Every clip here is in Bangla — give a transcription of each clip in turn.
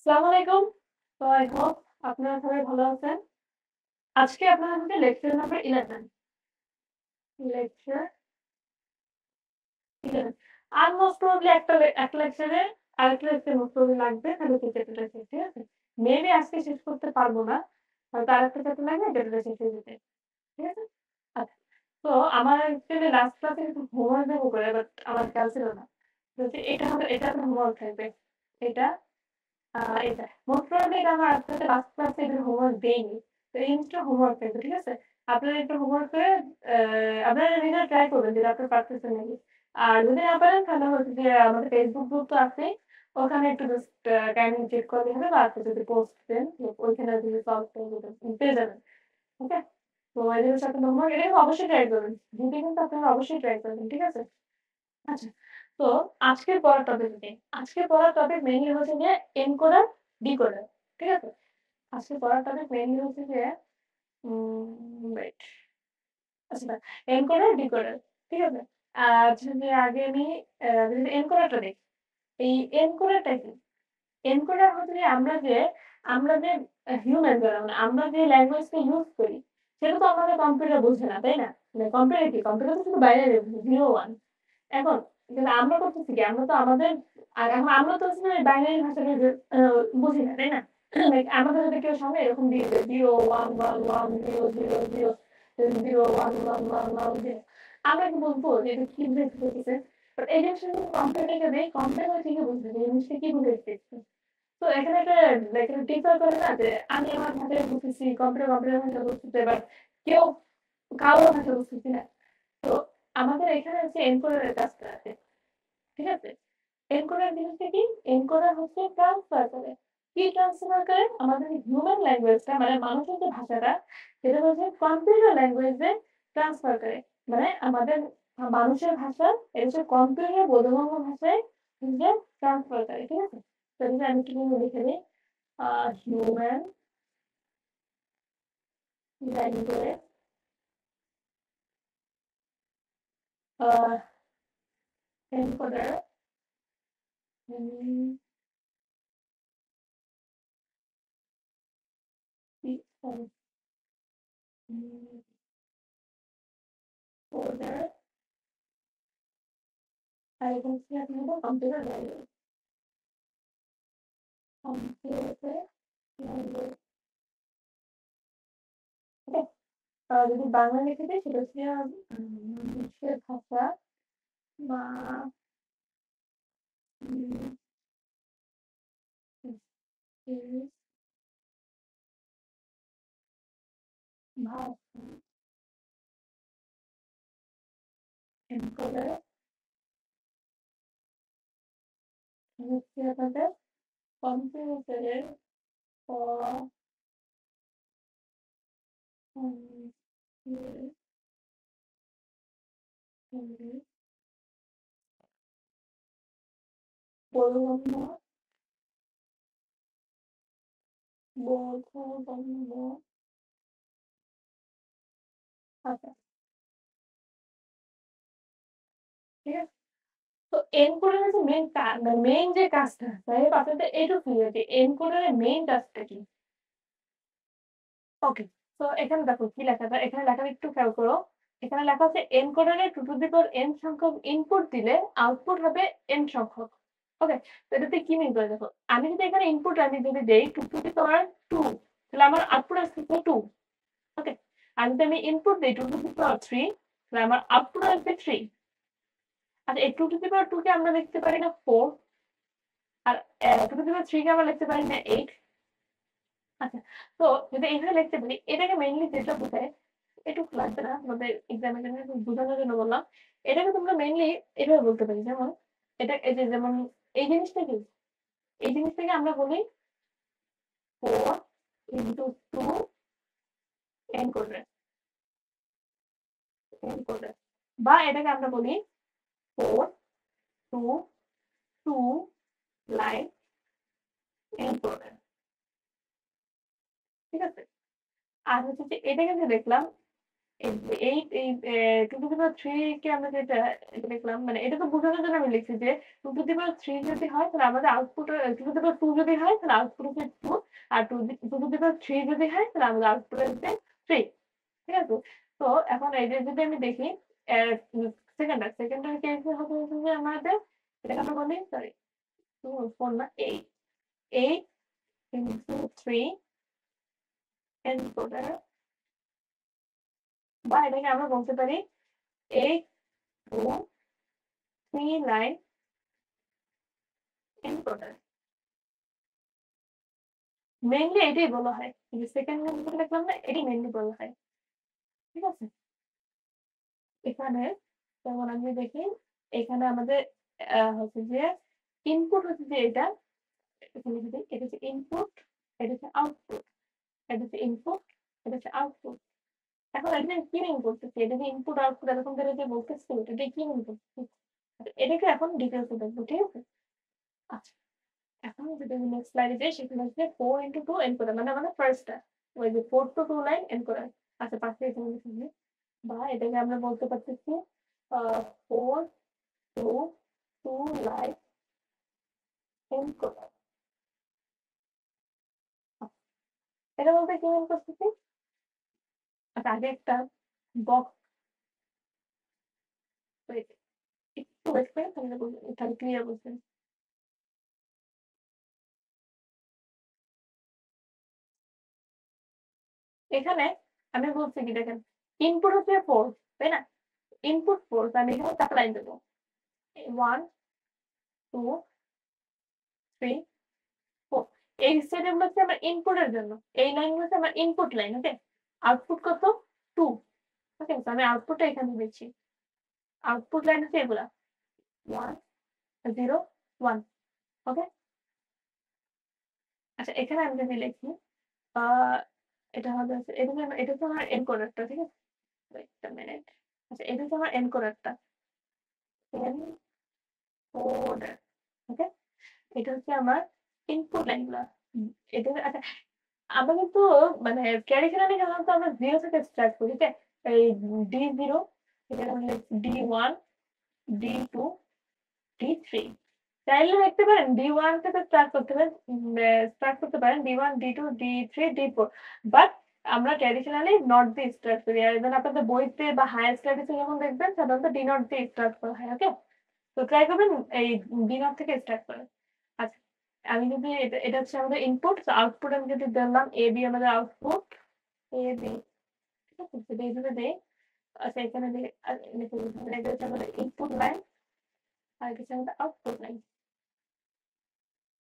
আসসালামু আলাইকুম। তো আই হোপ আপনারা সবাই ভালো আছেন। আজকে আপনাদের সাথে লেকচার নাম্বার 11 লেকচার 11 আর মোস্ট প্রবাবলি একটা লেকচারে আরেকটা লেকচার মোস্ট প্রবাবলি লাগবে তাহলে তো চ্যাপ্টারটা শেষ, ঠিক আছে? মেবি আজকে শেষ করতে পারবো না। হয়তো আরেকটা চ্যাপ্টার লাগবে চ্যাপ্টারটা শেষ হয়ে যেতে। ঠিক আছে? আচ্ছা। তো আমার অ্যাকচুয়ালি লাস্ট ক্লাসে কিছু হোমওয়ার্ক দেবো করে বাট আমার খেয়াল ছিল না। তো এটা হবে এটা আপনার হোমওয়ার্ক থাকবে। এটা এটা মোস্ট প্রবাবলি এটা আমার আস্তে আস্তে লাস্ট ক্লাসে এদের হোমওয়ার্ক দেইনি। তো এই জিনিসটা হোমওয়ার্ক থাকবে, ঠিক আছে? আপনারা একটু হোমওয়ার্ক করে আপনারা নিজেরা ট্রাই করবেন যেটা আপনারা পারতেছেন নাকি। আর যদি না পারেন তাহলে হচ্ছে যে আমাদের ফেসবুক গ্রুপ তো আছেই, ওখানে একটু জাস্ট কাইন্ডলি চেক করলে হবে বা আপনি যদি পোস্ট দেন ওইখানে যদি সলভ পেয়ে যাবেন। ওকে? তো এই জিনিসটা আপনি হোমওয়ার্ক এটা কিন্তু অবশ্যই ট্রাই করবেন। দুটো কিন্তু আপনারা অবশ্যই ট্রাই করবেন, ঠিক আছে? আচ্ছা। তো আজকের পড়ার টপিক কি? আজকের পড়ার টপিক মেইনলি হচ্ছে যে এনকোডার ডিকোডার। ঠিক আছে? আজকে পড়ার টপিক মেইনলি হচ্ছে যে ওয়েট আচ্ছা এনকোডার ডিকোডার। ঠিক আছে? আর যদি আগে আমি যদি এনকোডারটা দেখি, এই এনকোডারটা কি? এনকোডার হচ্ছে যে আমরা যে হিউম্যান যারা মানে আমরা যে ল্যাঙ্গুয়েজটা ইউজ করি সেটা তো আমাদের কম্পিউটার বোঝে না, তাই না? মানে কম্পিউটার কি? কম্পিউটার তো শুধু বাইনারি 0 1। এখন কিন্তু আমরা করতেছি কি? আমরা তো আমাদের আর এখন আমরা তো হচ্ছে বাইনারি ভাষাটা বুঝি না, তাই না? লাইক আমাদের যদি কেউ সামনে এরকম দিয়ে দেয় 0 1 1 1 0 0 0 0 1 1 1 1 0 আমরা কি বলবো যে এটা কি বুঝাইতে চাইতেছে? বাট এই জিনিসটা যদি কম্পিউটারকে দেয় কম্পিউটার ঠিকই বুঝবে যে এই জিনিসটা কি বুঝাইতে চাইতেছে। তো এখানে একটা লাইক ডিফার করে না যে আমি আমার ভাষায় বুঝতেছি কম্পিউটার ভাষা বুঝতেছে বাট কেউ কারোর ভাষা বুঝতেছি না। তো আমাদের এখানে হচ্ছে এনকোডারের কাজটা আছে, ঠিক আছে? এনকোডার জিনিসটা কি? এনকোডার হচ্ছে ট্রান্সফার করে। কি ট্রান্সফার করে? আমাদের হিউম্যান ল্যাঙ্গুয়েজটা মানে মানুষের যে ভাষাটা সেটা হচ্ছে কম্পিউটার ল্যাঙ্গুয়েজে ট্রান্সফার করে। মানে আমাদের মানুষের ভাষা এটা হচ্ছে কম্পিউটার বোধগম্য ভাষায় যে ট্রান্সফার করে, ঠিক আছে? তো এটা আমি কি লিখে দিই human language encoder order I can see আপনাদের computer language computer language okay. যদি বাংলা লিখে দিই সেটা হচ্ছে মানুষের ভাষা বা ভাষা এনকোডার হচ্ছে আপনাদের কম্পিউটারের বোধগম্য বোধগম্য ভাষা, ঠিক আছে? তো এনকোডারের যে মেইন কাজ মানে মেইন যে কাজটা তাই আপনাদের এইটুকু যে এনকোডারের মেইন কাজটা কি? ওকে। তো এখানে দেখো কি লেখা আছে এখানে লেখা একটু খেয়াল করো। এখানে লেখা আছে এনকোডারে 2 টু দি পাওয়ার n সংখ্যক ইনপুট দিলে আউটপুট হবে n সংখ্যক। ওকে। তো এটাতে কি মিন করে দেখো আমি যদি এখানে ইনপুট আমি যদি দেই 2 টু দি পাওয়ার 2 তাহলে আমার আউটপুট আসছে 2। ওকে। আর যদি আমি ইনপুট দেই 2 টু দি পাওয়ার 3 তাহলে আমার আউটপুট আসবে 3। আচ্ছা এই 2 টু দি পাওয়ার 2 কে আমরা লিখতে পারি না 4 আর 2 টু দি পাওয়ার 3 কে আমরা লিখতে পারি না 8। আচ্ছা। তো যদি এইভাবে লিখতে পারি এটাকে মেইনলি যেটা বোঝায় এটুকু লাগবে না তোমাদের এক্সামের জন্য বোঝানোর জন্য বললাম। এটাকে তোমরা মেইনলি এভাবে বলতে পারি যেমন এটা এই যে যেমন এই জিনিসটা কি? এই জিনিসটাকে আমরা বলি 4 ইন্টু 2 এনকোডার এনকোডার বা এটাকে আমরা বলি 4 টু 2 লাইন এনকোডার, ঠিক আছে? আর হচ্ছে যে এটাকে যে দেখলাম এই এই 2 to the power 3 কে আমরা যেটা লিখলাম মানে এটা তো বোঝানোর জন্য আমি লিখছি যে 2 to the power 3 যদি হয় তাহলে আমাদের আউটপুট 2 to the power 2 যদি হয় তাহলে আউটপুট হচ্ছে 2 আর 2 to the power 3 যদি হয় তাহলে আমাদের আউটপুট হচ্ছে 3 ঠিক আছে তো এখন এই যে যদি আমি দেখি সেকেন্ডার কেস হবে হচ্ছে যে আমাদের এটা আমরা বলি সরি 4 না 8 into 3 এনকোডার বা এটাকে আমরা বলতে পারি 8 to 3 লাইন এনকোডার মেইনলি এটাই বলা হয় যে সেকেন্ড লাইন লিখলাম না এটাই মেইনলি বলা হয় ঠিক আছে এখানে যেমন আমি দেখি এখানে আমাদের হচ্ছে যে ইনপুট হচ্ছে যে এটা এখানে যদি এটা হচ্ছে ইনপুট এটা হচ্ছে আউটপুট এটা হচ্ছে ইনপুট এটা হচ্ছে আউটপুট এখন এটা কি মিন করতেছি এটা যে ইনপুট আউটপুট এরকম করে যে বলতেছি এটা দিয়ে কি মিন করতেছি এটাকে এখন ডিটেলসে দেখবো ঠিক আছে আচ্ছা এখন যদি আমি নেক্সট স্লাইডে যাই সেখানে হচ্ছে 4 into 2 এনকোডার মানে আমাদের ফার্স্টটা ওই যে 4 to 2 লাইন এনকোডার আচ্ছা পাশে এখানে লিখে বা এটাকে আমরা বলতে পারতেছি 4 to 2 লাইন এনকোডার এটা বলতে কি মিন করতেছি আচ্ছা আগে একটা বক্স একটু ওয়েট করে তাহলে ক্লিয়ার বুঝবেন এখানে আমি বলছি কি দেখেন ইনপুট হচ্ছে 4 তাই না ইনপুট 4 আমি এখানে 4 লাইন দেবো 1 2 3 4 এই স্টেটমেন্ট হচ্ছে আমার ইনপুটের জন্য এই লাইন হচ্ছে আমার ইনপুট লাইন ওকে আউটপুট কত 2 ওকে আমি আউটপুটটা এখানে দিচ্ছি আউটপুট লাইন হচ্ছে এগুলা 1 0 1 ওকে আচ্ছা এখানে আমি যদি লিখি আহ এটা হবে এটা তো আমার এনকোডারটা ঠিক আছে একটা মিনিট আচ্ছা এটা হচ্ছে আমার এনকোডারটা এনকোডার ওকে এটা হচ্ছে আমার ইনপুট লাইনগুলা এটা আচ্ছা আমরা কিন্তু মানে ট্র্যাডিশনালি সাধারণত আমরা 0 থেকে স্টার্ট করি ঠিক এই D0 এটা আমরা D1 D2 D3 চাইলে দেখতে পারেন D1 থেকে স্টার্ট করতে পারেন D1 D2 D3 D4 but আমরা ট্র্যাডিশনালি নট দিয়ে স্টার্ট করি আর ইভেন আপনাদের বইতে বা হায়ার স্টাডিজে যখন দেখবেন সাধারণত ডি নট দিয়ে স্টার্ট করা হয় ওকে তো ট্রাই করবেন এই ডি নট থেকে স্টার্ট করেন আচ্ছা আমি যদি এটা হচ্ছে আমাদের ইনপুট আউটপুট আমি যদি দিলাম এ বি আমাদের আউটপুট এ বি ঠিক আছে যদি এইভাবে দেই আচ্ছা এখানে এটা হচ্ছে আমাদের ইনপুট লাইন আর এটা হচ্ছে আমাদের আউটপুট লাইন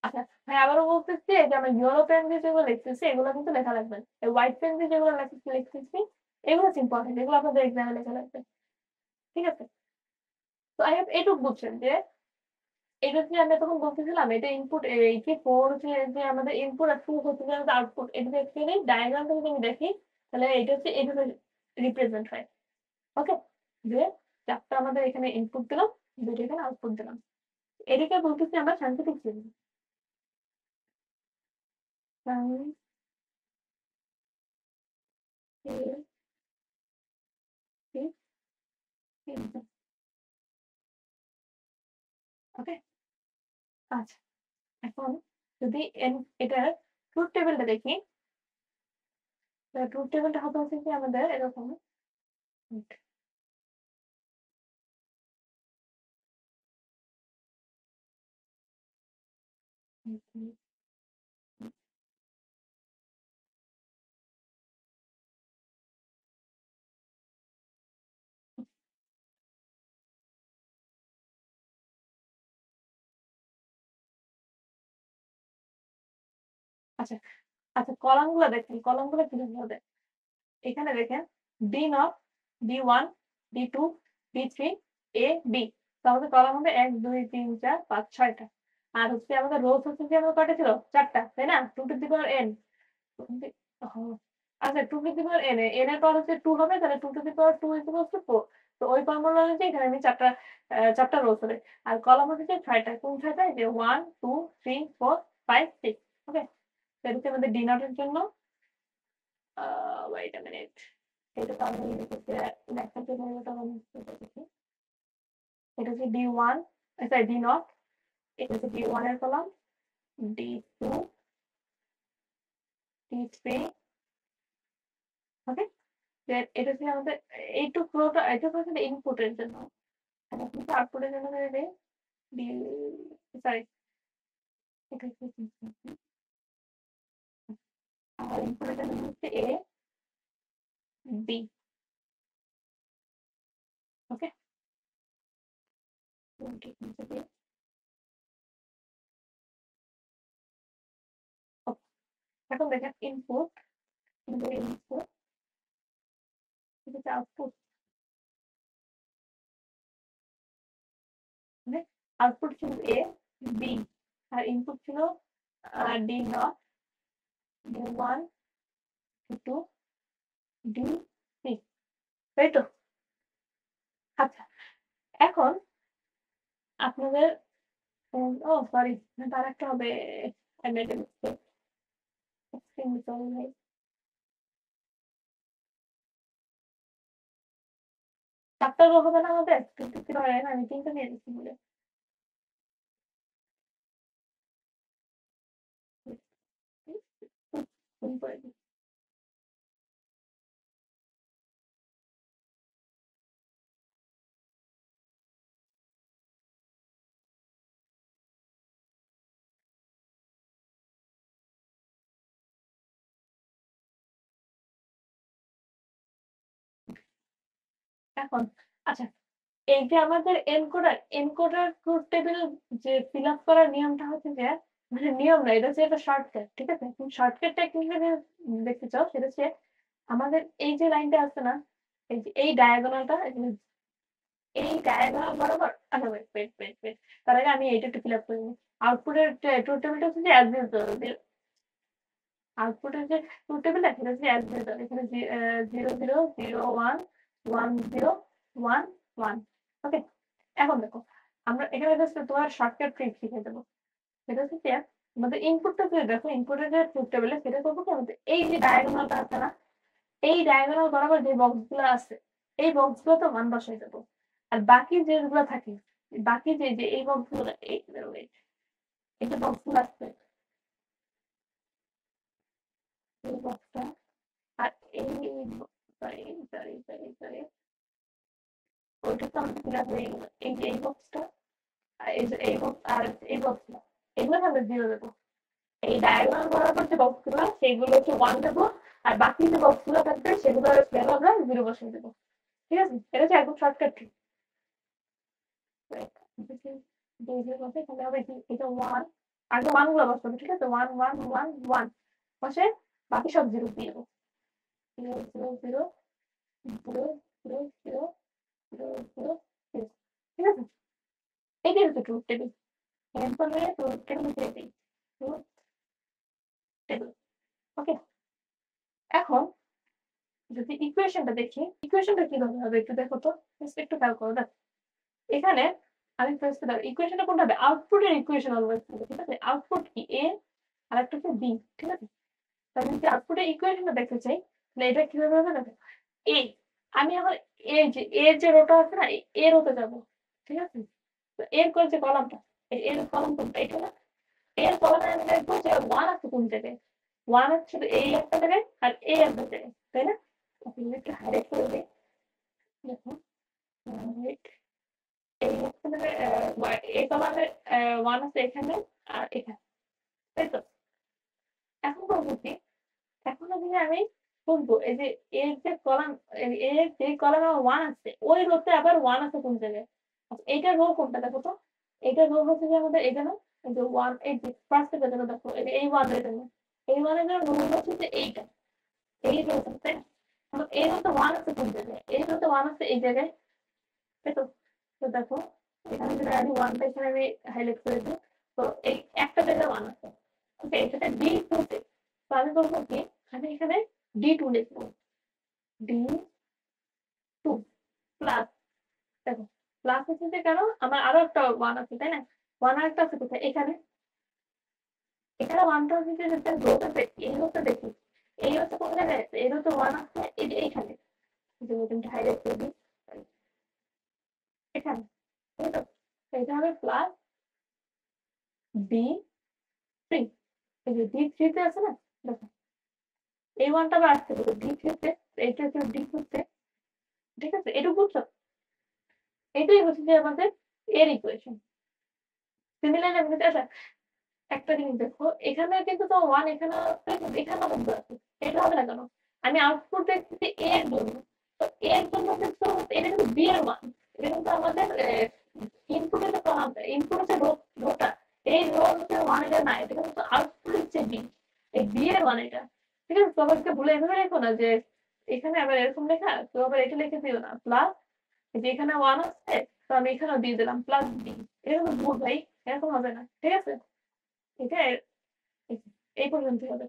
আচ্ছা ভাই আবারও বলতেছি এই যে আমরা ইয়েলো পেন দিয়ে যেগুলো লিখতেছি এগুলো কিন্তু লেখা লাগবে এই হোয়াইট পেন দিয়ে যেগুলো লিখতেছি এগুলো হচ্ছে ইম্পর্টেন্ট এগুলো আপনাদের এক্সামে লেখা লাগবে ঠিক আছে তো আই হোপ এটুকু বুঝছেন যে এটা যে আমরা তখন বলতেছিলাম এটা ইনপুট এই যে 4 যে আমাদের ইনপুট আর 2 হচ্ছে যে আমাদের আউটপুট এটা অ্যাকচুয়ালি ডায়াগ্রামটা যদি আমি দেখি তাহলে এটা হচ্ছে এইভাবে রিপ্রেজেন্ট হয় ওকে যে চারটা আমাদের এখানে ইনপুট দিলাম দুটো এখানে আউটপুট দিলাম এটাকে বলতেছি আমরা সায়েন্টিফিক সিরিজ ওকে আচ্ছা এখন যদি এটার ট্রুথ টেবিলটা দেখি ট্রুথ টেবিলটা হবে হচ্ছে কি আমাদের এরকম আচ্ছা আচ্ছা কলামগুলো দেখেন কলামগুলো কিভাবে হবে এখানে দেখেন D naught D1 D2 D3 A B তাহলে কলাম হবে 1 2 3 4 5 6টা আর হচ্ছে আমাদের রোজ হচ্ছে যে আমাদের কয়টা ছিল 4টা তাই না 2 টু দি পাওয়ার n আচ্ছা 2 to the power n n এর পাওয়ার হচ্ছে 2 হবে তাহলে 2 to the power 2 equals to 4 তো ওই ফর্মুলা অনুযায়ী এখানে আমি চারটা রোজ হবে আর কলাম হচ্ছে 6টা কোন 6টা যে 1 2 3 4 5 6 ওকে এটা হচ্ছে আমাদের ডি নটের জন্য ওয়েট আ মিনিট এটা তো আমি লিখেছি লেখার জন্য এটা আমি লিখেছি। এটা হচ্ছে D1 সরি D0, এটা হচ্ছে D1 এর কলাম, D2, D3, ওকে। দেন এটা হচ্ছে আমাদের এইটুক পুরোটা, এটা হচ্ছে ইনপুটের জন্য, আর কিন্তু আউটপুটের জন্য দেবে ডি, সরি এটা হচ্ছে আর ইনপুটের জন্য হচ্ছে A, B, ওকে। এখন দেখেন ইনপুট, ইনপুট, এটা হচ্ছে আউটপুট, মানে আউটপুট ছিল A, B, আর ইনপুট ছিল D0, D1, D2, D3, তাই তো? আচ্ছা, এখন আপনাদের ও সরি, তার একটা হবে চারটা হবে না আমাদের, কিন্তু কি হয় না, আমি তিনটা নিয়ে দিচ্ছি বলে। করে দিই। এখন আচ্ছা, এই যে আমাদের এনকোডার ট্রুথ টেবিল যে ফিল আপ করার নিয়মটা হচ্ছে যে, মানে নিয়ম না, এটা হচ্ছে একটা শর্টকাট, ঠিক আছে? তুমি শর্টকাটটা কিভাবে দেখতে চাও সেটা হচ্ছে আমাদের এই যে লাইনটা আছে না, এই যে এই ডায়াগোনালটা, এই ডায়াগোনাল বরাবর, আচ্ছা ওয়েট ওয়েট ওয়েট ওয়েট, তার আগে আমি এইটা একটু ফিল আপ করে নিই। আউটপুটের ট্রুথ টেবিলটা হচ্ছে যে অ্যাজ ইউজুয়াল, আউটপুটের যে ট্রুথ টেবিলটা সেটা হচ্ছে অ্যাজ ইউজুয়াল, এখানে 0 0 0 1 1 0 1 1, ওকে। এখন দেখো, আমরা এখানে জাস্ট তোমার শর্টকাট ট্রিক শিখে দেবো। সেটা হচ্ছে কি, আমাদের ইনপুটটা যদি দেখো, ইনপুটের যে ট্রুথ টেবিলে সেটা করবো কি, আমাদের এই যে ডায়াগোনালটা আছে না, এই ডায়াগোনাল বরাবর যে বক্সগুলো আছে, এই বক্সগুলোতে মান বসাই দেবো। আর বাকি যেগুলো থাকে, বাকি যে যে এই বক্সগুলো, এই যে বক্সগুলো আছে, এই বক্সটা, আর এই সরি সরি সরি সরি, ওইটা তো আমাদের ফিল আপ হয়ে গেল। এই যে এই বক্সটা, এই যে এই বক্স আর এই বক্সটা, এগুলো আমরা 0 দেবো। এই ডায়াগোনাল বরাবর যে বক্সগুলো সেগুলো হচ্ছে 1 দেবো, আর বাকি যে বক্সগুলো থাকবে সেগুলো আমরা 0 বসিয়ে দেবো, ঠিক আছে? এটা হচ্ছে একদম শর্টকাট ট্রিক। তাহলে হবে কি, এটা 1, আগে 1 গুলো বসাবো, ঠিক আছে? 1 1 1 1 বসে বাকি সব 0 দিয়ে দেবো। 0 0 0 0 0 0 0 0 0, ঠিক আছে? এটাই হচ্ছে ট্রুথ টেবিল। এরপরে ট্রুথ টেবিল দিয়ে দিই, ট্রুথ টেবিল, ওকে। এখন যদি ইকুয়েশনটা দেখি, ইকুয়েশনটা কিভাবে হবে একটু দেখো তো, একটু খেয়াল করো। দেখো এখানে আমি ফার্স্টে দেখো ইকুয়েশনটা কোনটা হবে, আউটপুটের ইকুয়েশন অলওয়েজ হবে, ঠিক আছে? আউটপুট কি A, আর একটা হচ্ছে B, ঠিক আছে? তাহলে যদি আউটপুটের ইকুয়েশনটা দেখতে চাই, তাহলে এটা কিভাবে হবে দেখো, A, আমি এখন এর যে রোটা আছে না, এ রোতে যাবো, ঠিক আছে? তো এর যে কলামটা, এর কলাম কোনটা, এটা না? এর কলামে আমি দেখবো যে 1 আছে কোন জায়গায়, 1 আছে শুধু এই একটা জায়গায় আর এই একটা জায়গায়, তাই না? আপনি একটু হাইলাইট করে দিই, দেখো এই এই কলামে 1 আছে এখানে আর এখানে, তাই তো? এখন করবো কি, এখন যদি আমি বলবো এই যে এর যে কলাম, এর যে কলামে 1 আছে ওই রোতে আবার 1 আছে কোন জায়গায়, আচ্ছা এইটা রো কোনটা দেখো তো, এইটা রো হচ্ছে যে আমাদের এটা না, এই যে 1, এই যে ফার্স্ট থেকে দেখো এই 1 এর জন্য, এই 1 এর জন্য রো হচ্ছে যে এইটা, এই রোটা, তাই না? এই রোতে 1 আছে কোন জায়গায়, এই রোতে 1 আছে এই জায়গায়, তাই তো? তো দেখো এখানে যদি আমি 1টা এখানে আমি হাইলাইট করে দিই, তো এই একটা জায়গায় 1 আছে, ওকে। এটাতে D2 তে, তো আমি বলবো কি, আমি এখানে D2 লিখবো, D2 প্লাস, দেখো প্লাস হচ্ছে যে কেন, আমার আরো একটা 1 আছে, তাই না? 1 আর একটা আছে কোথায়, এখানে, এখানে 1টা হচ্ছে যে রোতে দেখি, এই রোতে দেখি, এই হচ্ছে কোন জায়গায় আছে, এই রোতে 1 আছে এই যে এইখানে, তুমি হাইলাইট করে দিই এখানে, ঠিক আছে? এটা হবে প্লাস D3, এই যে D3 তে আছে না, দেখো এই ওয়ানটা আবার আসতে পারে D3 তে, এইটা হচ্ছে D4 তে, ঠিক আছে? এটুকু বুঝছো? এটাই হচ্ছে যে আমাদের এর ইকুয়েশন। সিমিলার আচ্ছা, একটা জিনিস দেখো, এখানে কিন্তু তো ওয়ান এখানে এখানে কিন্তু আছে, এটা হবে না কেন? আমি আউটপুট দেখছি এ এর জন্য, তো এ এর জন্য কিন্তু এটা কিন্তু বি এর মান, এটা কিন্তু আমাদের ইনপুটের ইনপুট হচ্ছে রোটা, এই রো হচ্ছে ওয়ান এটা না, এটা কিন্তু আউটপুট হচ্ছে বি, এই বি এর ওয়ান এটা, ঠিক আছে? তোমাকে ভুলে এভাবে রেখো না যে এখানে আবার এরকম লেখা, তো আবার এটা লিখে দিও না প্লাস, যে এখানে ওয়ান আছে তো আমি এখানেও দিয়ে দিলাম প্লাস বি, এটা কিন্তু ভুল ভাই, এরকম হবে না, ঠিক আছে? এটা এই পর্যন্ত হবে,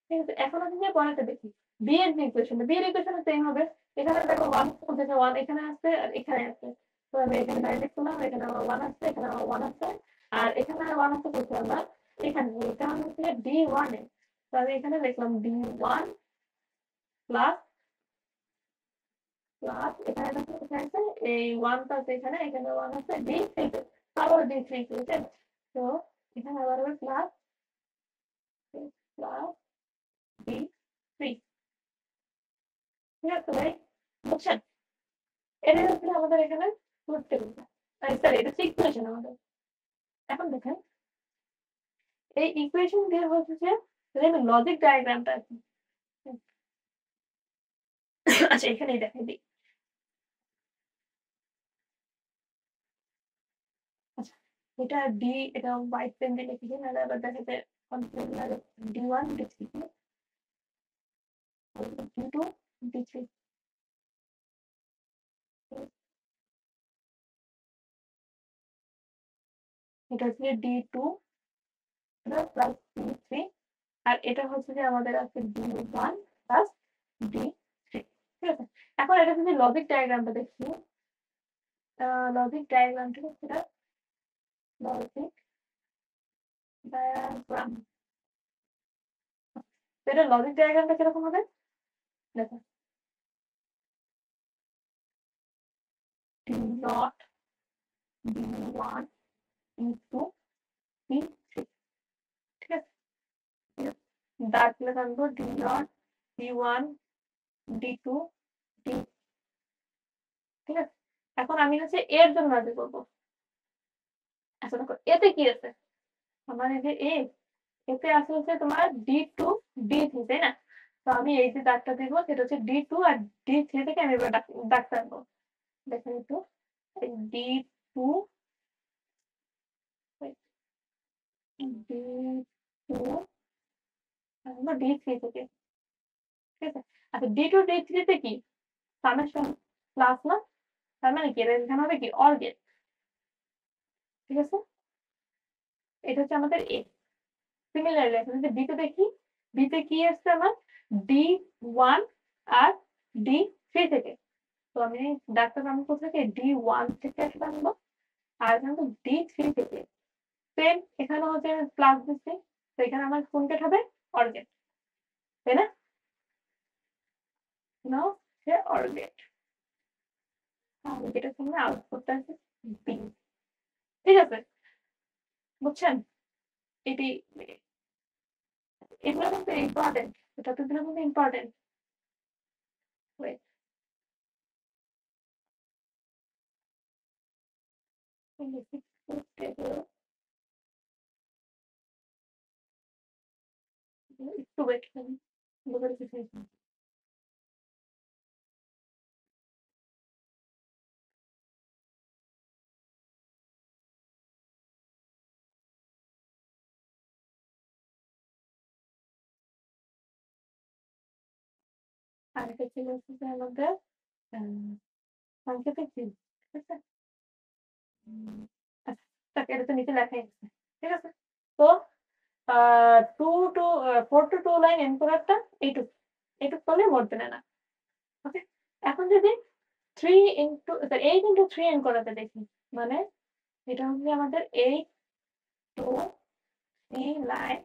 ঠিক আছে? এখন আমি যে পরেরটা দেখি, বি এর যে ইকুয়েশন, বি এর ইকুয়েশন সেম হবে, এখানে দেখো ওয়ান থেকে ওয়ান এখানে আসছে আর এখানে আছে, তো আমি এখানে ডাইরেক্ট করলাম, এখানে আমার ওয়ান আসছে, এখানে আমার ওয়ান আসছে, আর এখানে ওয়ান আসছে করছি আমরা এখানে, এটা হচ্ছে ডি ওয়ান এ, তো আমি এখানে লিখলাম ডি ওয়ান প্লাস প্লাস এখানে আছে এই ওয়ান প্লাস এখানে, এখানে ওয়ান আছে ডি থ্রি, আবার ডি থ্রি, ঠিক আছে? তো এখানে আবার হবে প্লাস প্লাস ডি থ্রি, ঠিক আছে ভাই? বুঝছেন? এটা হচ্ছে আমাদের এখানে করতে হবে, সরি এটা হচ্ছে ইকুয়েশন আমাদের। এখন দেখেন এই ইকুয়েশন দিয়ে হচ্ছে যে আমি লজিক ডায়াগ্রামটা আছে, আচ্ছা এখানেই দেখাই দিই। আচ্ছা, এটা ডি, এটা হোয়াইট পেন দিয়ে লিখেছি, নাহলে আবার দেখা যায় কনফিউজ লাগে। D one D three D two D three, এটা হচ্ছে D two plus D three, আর এটা হচ্ছে যে আমাদের আছে D one plus D three, ঠিক আছে? এখন এটা যদি লজিক ডায়াগ্রামটা দেখি, লজিক ডায়াগ্রামটা হচ্ছে লজিক ডায়াগ্রাম, তো এটা লজিক ডায়াগ্রামটা কিরকম হবে দেখো, D naught D one D two D three, ঠিক আছে? দাঁত লেখা আনবো D naught D one D two D, ঠিক আছে? এখন আমি হচ্ছে এর জন্য রাজি করবো। আচ্ছা দেখো এতে কি আছে, আমার এই যে এতে আছে হচ্ছে তোমার ডি টু ডি থ্রি, তাই না? তো আমি এই যে দাগটা দিব সেটা হচ্ছে ডি টু আর ডি থ্রি থেকে আমি এবার দাগটা আনবো, দেখেন একটু, D two D two D three থেকে, ঠিক আছে? আচ্ছা ডি টু ডি থ্রিতে কি সামেশন প্লাস না, তার মানে কি এখানে হবে কি অর গেট, ঠিক আছে? এটা হচ্ছে আমাদের এ। সিমিলারলি এখন যদি বিতে দেখি, বিতে কি আসছে আমার ডি ওয়ান আর ডি থ্রি থেকে, তো আমি ডাক্তার আমি কোথায় ডি ওয়ান থেকে আসলে আনবো, আর এখানে তো ডি থ্রি থেকে, সেম এখানে হচ্ছে প্লাস দিচ্ছি, তো এখানে আমার কোন গেট হবে অর গেট, তাই না? নাও সে অর গেট, যেটার সঙ্গে আউটপুটটা আছে বি, ঠিক আছে? বুঝছেন? এটি এগুলো কিন্তু ইম্পর্টেন্ট, এটা তো কিন্তু ইম্পর্টেন্ট। ওয়েট, একটু ওয়েট করুন, বলে দিচ্ছি। আর এটা ছিল হচ্ছে যে আমাদের সাংকেতিক দিন, ঠিক আছে? আচ্ছা, তাকে এটা তো নিচে লেখাই আছে, ঠিক আছে? তো two to four to two line এনকোডারটা এইটুকু, এইটুকু করলে মোট দেবে না, ওকে? এখন যদি three into eight into three এনকোডারটা দেখি, মানে এটা হচ্ছে আমাদের eight to three line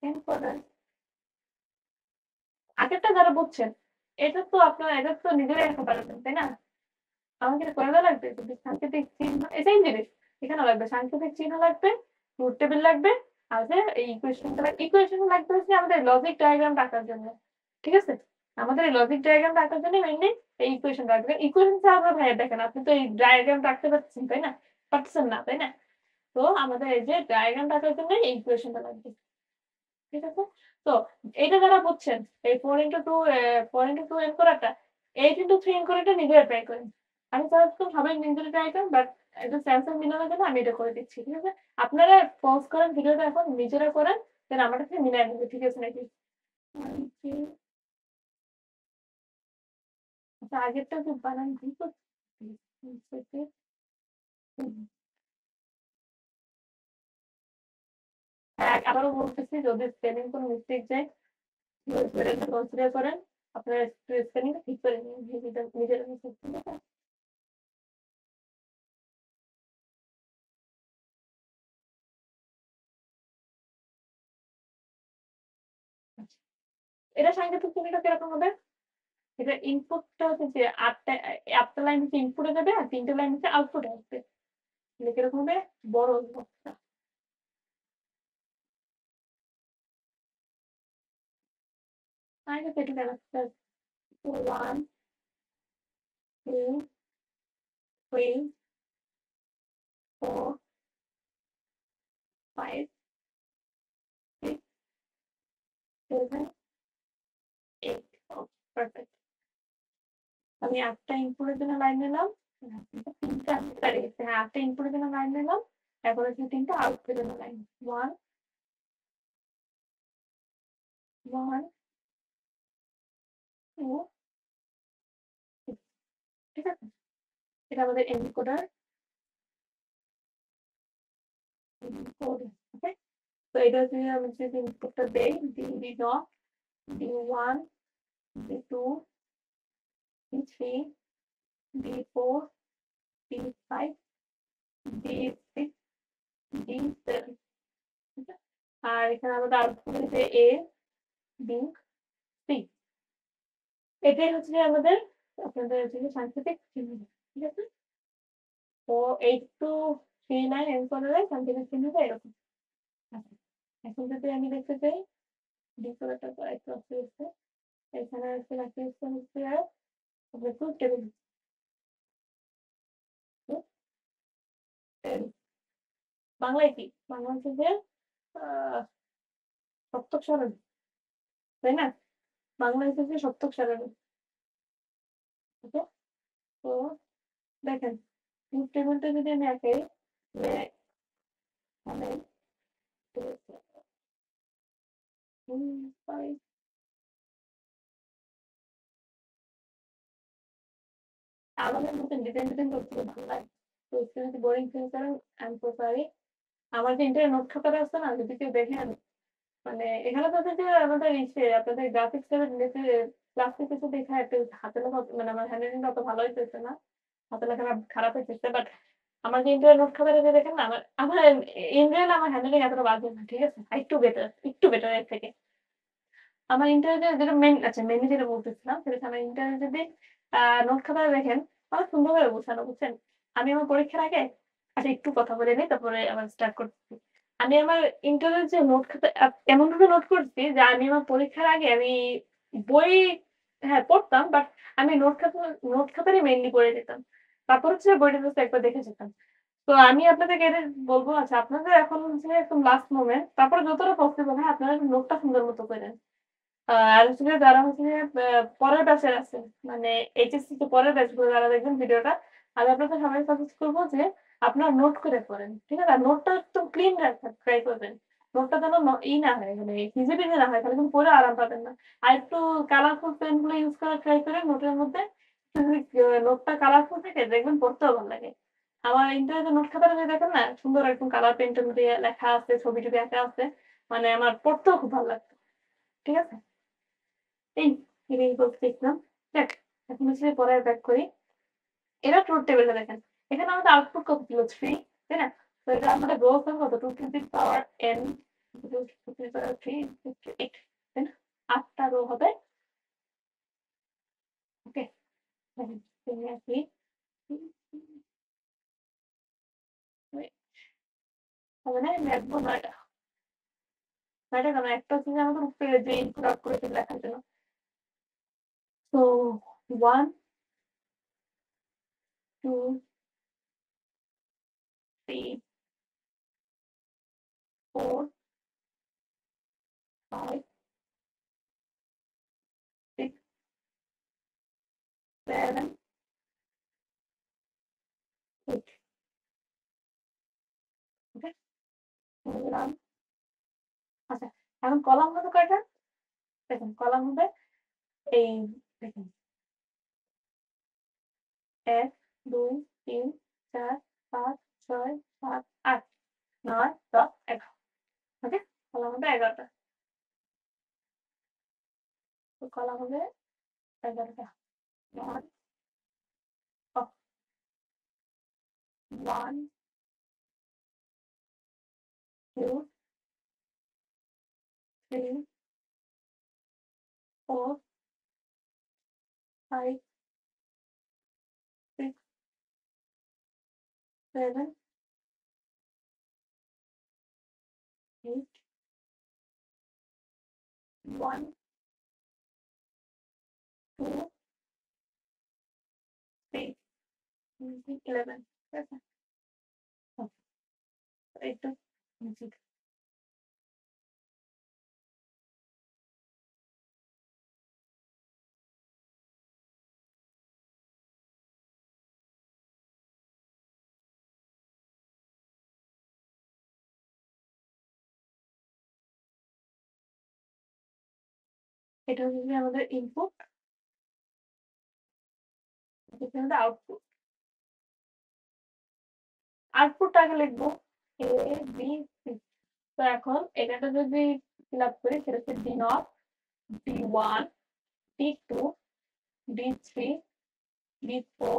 encoder, আগেরটা যারা বুঝছেন এটা তো নিজেরাই এখন পারবেন, তাই না? আমাকে এটা করে দেওয়া লাগবে? যদি সাংকেতিক চিহ্ন সেম জিনিস। এখানেও লাগবে সাংকেতিক চিহ্ন লাগবে, ট্রুথ টেবিল লাগবে, আর যে এই ইকুয়েশন লাগবে হচ্ছে আমাদের লজিক ডায়াগ্রাম আঁকার জন্য। ঠিক আছে? আমাদের এই লজিক ডায়াগ্রাম আঁকার জন্য মেইনলি এই ইকুয়েশন লাগবে। ইকুয়েশন ছাড়া ভাইয়া দেখেন আপনি তো এই ডায়াগ্রাম রাখতে পারছেন, তাই না? পারতেছেন না, তাই না? তো আমাদের এই যে ডায়াগ্রাম আঁকার জন্য এই ইকুয়েশনটা লাগবে। ঠিক আছে? তো এইটা যারা বুঝছেন, এই 4x2 4x2 এন করাটা, 8x3 এন করাটা নিজেরা ট্রাই করেন। আমি সাজেস্ট সবাই নিজেরা ট্রাই করেন, বাট এটা স্যামসাং মিলানোর জন্য আমি এটা করে দিচ্ছি। ঠিক আছে? আপনারা পজ করেন ভিডিওটা, এখন নিজেরা করেন, দেন আমার কাছে মিলাই নেবে। ঠিক আছে নাকি? আচ্ছা, আগেরটা যে বানান ভুল করছি। আবারও বলতেছি, যদি স্পেলিং কোনো মিস্টেক যায় কনসিডার করেন, আপনার স্পেলিংটা ঠিক করে নিন নিজের নিজের। এটা সাংকেতিক চিহ্নটা কিরকম হবে? এটা ইনপুটটা হচ্ছে যে আটটা লাইন হচ্ছে ইনপুটে যাবে, আর 3টে লাইন হচ্ছে আউটপুটে আসবে। মানে কিরকম হবে? বড় বক্সটা। আগে সেটি জানাচ্ছে 1 2 3 4 5 6 7 8। পারফেক্ট। আমি 8টা ইনপুটের জন্য লাইন নিলাম। তিনটা সরি, হ্যাঁ 8টা ইনপুটের জন্য লাইন নিলাম। এখন হচ্ছে 3টা আউটপুটের জন্য লাইন। 1 1 2 ঠিক আছে? এটা আমাদের এনকোডার কোড। ওকে? তো এটা হচ্ছে আমি যদি ইনপুটটা দেই, D dot D1, D2, D3, D4, D5, D6, D7। আর এখানে আমাদের আউটপুট হচ্ছে A, B, C। এটাই হচ্ছে আমাদের আপনাদের হচ্ছে সাংকেতিক চিহ্ন। ঠিক আছে? তো 8 to 3 লাইন এনকোডারের সাংকেতিক চিহ্নটা এরকম। আচ্ছা, এখন যদি আমি দেখতে চাই ডিকোডারটা একটু আসতে এখানে হচ্ছে হচ্ছে আপনার ট্রুথ টেবিল। বাংলায় কি? বাংলা হচ্ছে যে আহ সপ্তক স্বরাজ, তাই না? বাংলা হচ্ছে যে সপ্তক স্বরাজ। ওকে? তো দেখেন, ট্রুথ টেবিলটা যদি আমি আঁকাই, মানে আমাদের মতন ডিজাইন করতে ভালো লাগে। তো একটু যদি বোরিং ফিল করেন, আই এম সো সরি। আমার যে ইন্টারনেট নোট খাতাটা আছে না, যদি কেউ দেখেন, মানে এখানে তো হচ্ছে যে আমাদের ইসে আপনাদের গ্রাফিক্স এর নিচে ক্লাসে কিছু দেখা একটা হাতে লেখা, মানে আমার হ্যান্ডরাইটিং অত ভালো হইতেছে না, হাতে লেখা খারাপ হইতেছে, বাট আমার যে ইন্টারনেট নোট খাতাটা যে দেখেন না, আমার আমার ইন রিয়েল আমার হ্যান্ডরাইটিং এতটা বাজে না। ঠিক আছে? একটু বেটার এর থেকে। আমার ইন্টারনেটে যেটা মেন, আচ্ছা মেনলি যেটা বলতেছিলাম সেটা হচ্ছে আমার ইন্টারনেটে যদি নোট খাতাটা দেখেন, অনেক সুন্দর করে গোছানো, বুঝছেন? আমি আমার পরীক্ষার আগে, আচ্ছা একটু কথা বলে নিই তারপরে আবার স্টার্ট করতেছি। আমি আমার ইন্টারনেট যে নোট খাতা এমন ভাবে নোট করছি যে আমি আমার পরীক্ষার আগে আমি বই, হ্যাঁ পড়তাম, বাট আমি নোট খাতারই মেইনলি পড়ে যেতাম। তারপর হচ্ছে বইটা জাস্ট একবার দেখে যেতাম। তো আমি আপনাদেরকে এটা বলবো, আচ্ছা আপনাদের এখন হচ্ছে একদম লাস্ট মোমেন্ট, তারপরে যতটা পসিবল হয় আপনারা নোটটা সুন্দর মতো করেন। আর হচ্ছে যারা হচ্ছে পরের ব্যাচের আছে, মানে এইচএসসি তে পরের ব্যাচ গুলো যারা দেখবেন ভিডিওটা, আমি আপনাদের সবাই সাজেস্ট করবো যে আপনারা নোট করে পড়েন। ঠিক আছে? আর নোটটা একটু ক্লিন রাখার ট্রাই করবেন। নোটটা যেন না হয়, মানে ভিজে ভিজে না হয়, তাহলে কিন্তু পরে আরাম পাবেন না। আর একটু কালারফুল পেন গুলো ইউজ করার ট্রাই করেন নোটের মধ্যে। যদি নোটটা কালারফুল থাকে দেখবেন পড়তেও ভালো লাগে। আমার ইন্টারনেটে নোট খাতাটা যদি দেখেন না, সুন্দর একদম কালার পেন্টের দিয়ে লেখা আছে, ছবি টবি আঁকা আছে, মানে আমার পড়তেও খুব ভালো লাগতো। ঠিক আছে? এই এটাই বলতেছিলাম। দেখ, এখন হচ্ছে পরে ব্যাক করি। এটা ট্রুথ টেবিলটা দেখেন। এখানে আমাদের আউটপুট কত ছিল? 3, তাই না? তো এটা আমাদের রোজ হবে কত? 2 to the power n 2 to the power 3 8, তাই না? 8টা রো হবে। Seriously? Wait, মানে লিখবো নয়টা নয়টা কেন একটা হচ্ছে যে আমাদের উপরে যে ইনপুট আউটপুট এসব লেখার জন্য তো 1 2 3 4 5 6 7 8 ওকে বললাম আচ্ছা এখন কলাম হবে কয়টা দেখুন কলাম হবে এই দেখুন 1 2 3 4 5 6 7 8 9 10 11 ওকে কলাম হবে 11টা তো কলাম হবে 11টা 1 1 2 3 4 5 6 7 8 1 2 3 11 ঠিক আছে এই তো ঠিক এটা হচ্ছে আমাদের ইনপুট এটা হচ্ছে আমাদের আউটপুট আউটপুট আগে লিখবো এ বি সি তো এখন এটাটা যদি ফিল আপ করি সেটা হচ্ছে D naught D one D two D three D four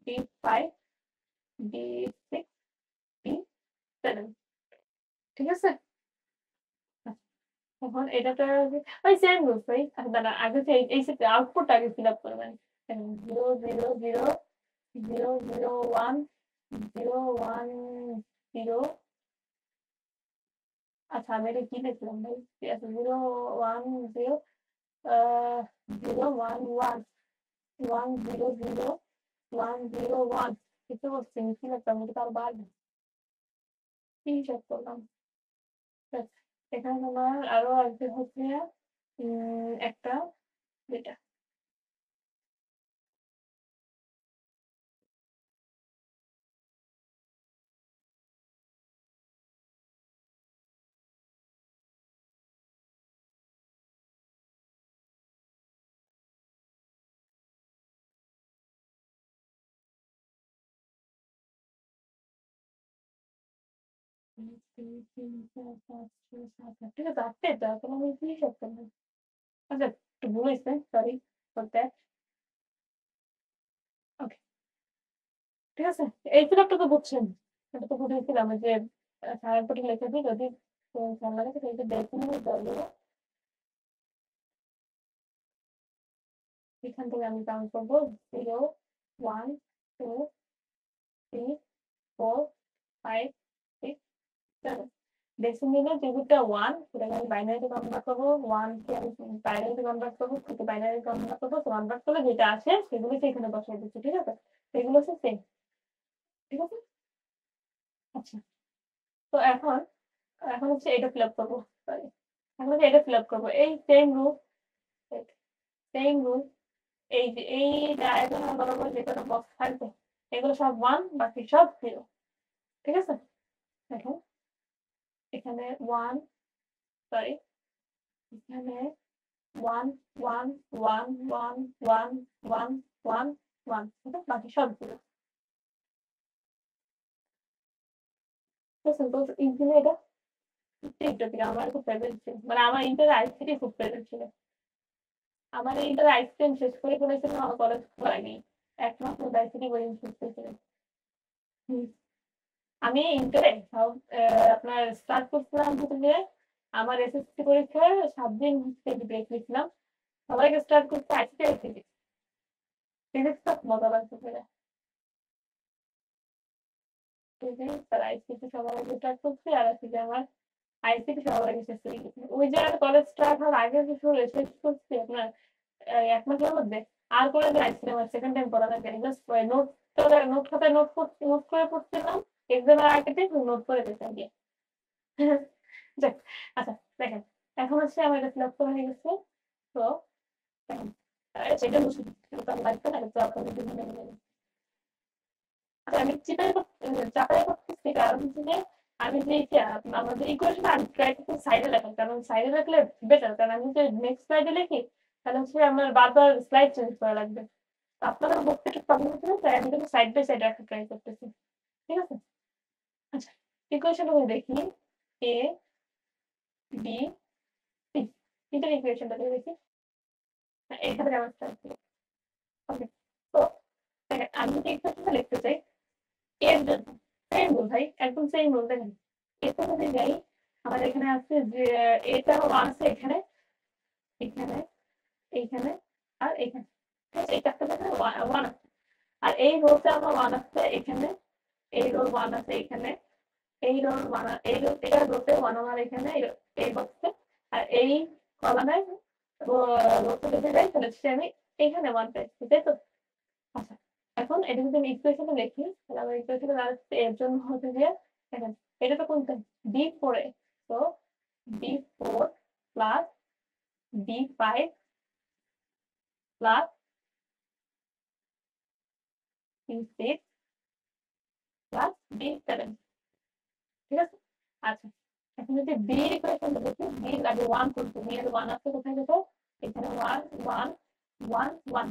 D five D six D seven ঠিক আছে এখন এটাতে ওই সেম রুলস ওই দাঁড়া আগে এই আউটপুট আগে ফিল আপ করবেন 0 0 0 0 0 1 0 1 0 আচ্ছা আমি এটা কি লিখলাম ভাই আচ্ছা 0 1 0 0 1 1 1 0 0 1 0 1 কিছু করছি কি লিখলাম এটা তো আরো বাড়বে কি হিসাব করলাম এখানে তোমার আরো আসবে হচ্ছে একটা দুইটা তিন তিন চার পাঁচ ছয় সাত আট ঠিক আছে আটটে তো এখন আমি কি হিসাব করলাম আচ্ছা একটু ভুল হয়েছে সরি ফর দ্যাট ওকে ঠিক আছে এই ফিলাপটা তো বুঝছেন এটা তো বুঝেছিলাম যে সারার পটে লিখে দিই যদি ভালো লাগে সেটা ডেসিমেল দেবো এখান থেকে আমি কাউন্ট করবো 0 1 2 3 4 5 6 7 ডেসিমেলের যেগুলোটা 1 সেটাকে আমি বাইনারিতে কনভার্ট করবো 1 কে আমি বাইনারিতে কনভার্ট করবো 2 কে বাইনারিতে কনভার্ট করবো কনভার্ট করলে যেটা আসে সেগুলোকে এখানে বসাই দিচ্ছি ঠিক আছে সেগুলো হচ্ছে সেম ঠিক আছে আচ্ছা তো এখন এখন হচ্ছে এটা ফিল আপ করবো সরি এখন হচ্ছে এটা ফিল আপ করবো এই সেম রুল এই যে এই ডায়াগোনাল বরাবর যে কোনো বক্স থাকবে এগুলো সব 1 বাকি সব 0 ঠিক আছে দেখো এখানে 1 সরি এখানে 1 1 1 1 1 1 1 1 ঠিক আছে বাকি সব 0 তো সিম্পল ইজি না এটা এইটা থেকে আমার খুব ফেভারিট ছিল মানে আমার ইন্টার আইসিটি খুব ফেভারিট ছিল আমার ইন্টার আইসক্রিম শেষ করে ফেলেছিলাম আমার কলেজ করায়নি একমাত্র আইসিটি বই শেষ করেছিলাম আমি ইন্টারে আপনার স্টার্ট করছিলাম হচ্ছে যে আমার এসএসসি পরীক্ষায় 7 দিন হচ্ছে ব্রেক নিয়েছিলাম সবাইকে স্টার্ট করতে আইসিটি ফিজিক্সটা মজা লাগছে পড়ে। ফিজিক্স আর আইসিটি সবার আগে স্টার্ট করছি আর হচ্ছে যে আমার আইসিটি সবার আগে শেষ হয়ে গেছে। ওই যে কলেজ স্টার্ট হওয়ার আগে যে শেষ করছি আপনার ১ মাসের মধ্যে। আর কোনদিন আইসিটি আমার সেকেন্ড টাইম পড়া লাগে নাই। জাস্ট নোট খাতায় নোট করে পড়ছিলাম। এক্সামের আগে থেকে নোট করে দিতাম গিয়ে। যাক, আচ্ছা দেখেন। এখন হচ্ছে আমার এটা ফিল আপ করা হয়ে গেছে। তো দেখেন সেটা বুঝুন। কিন্তু আমার লাগবে না, তো আপনাদের বিভিন্ন আচ্ছা আমি চাপাই করতেছি কারণ হচ্ছে যে আমি যে আমাদের ইকুয়েশন আমি ট্রাই করতে সাইডে লেখার কারণ সাইডে রাখলে বেটার কারণ আমি যে নেক্সট স্লাইডে লিখি তাহলে হচ্ছে আমার বারবার স্লাইড চেঞ্জ করা লাগবে আপনাদের বুঝতে একটু প্রবলেম হচ্ছে না তাই আমি কিন্তু সাইড বাই সাইড রাখার ট্রাই করতেছি ঠিক আছে আচ্ছা ইকুয়েশন আমি দেখি এ বি সি তিনটা ইকুয়েশনটা দিয়ে দেখি এখানে আমার স্টার্ট ওকে তো দেখেন আমি যদি ইকুয়েশনটা লিখতে চাই এর জন্য সেম রুল ভাই একদম সেম রুল দেখেন এতে যদি যাই আমার এখানে আছে যে এটা ওয়ান আছে এখানে এখানে এইখানে আর এখানে এই চারটা জায়গায় ওয়ান আছে আর এই রোতে আমার ওয়ান আছে এখানে এই রোল ওয়ান আছে এখানে এই রোল ওয়ান এই এটা রোতে ওয়ান আমার এখানে এই বক্সে আর এই কলামে রোতে যদি যাই তাহলে আমি এখানে ওয়ান পাইছি তাই তো আচ্ছা এখন এটা যদি আমি ইকুয়েশনে লিখি তাহলে আমার ইকুয়েশনে দাঁড়াচ্ছে এর জন্য হচ্ছে যে দেখেন এটা তো কোনটা বি ফোরে তো B four plus B five plus B six plus B seven ঠিক আছে আচ্ছা এখন যদি বি এর ইকুয়েশনটা দেখি বি আগে ওয়ান করবো বি এর ওয়ান আছে কোথায় যেত এখানে ওয়ান ওয়ান ওয়ান ওয়ান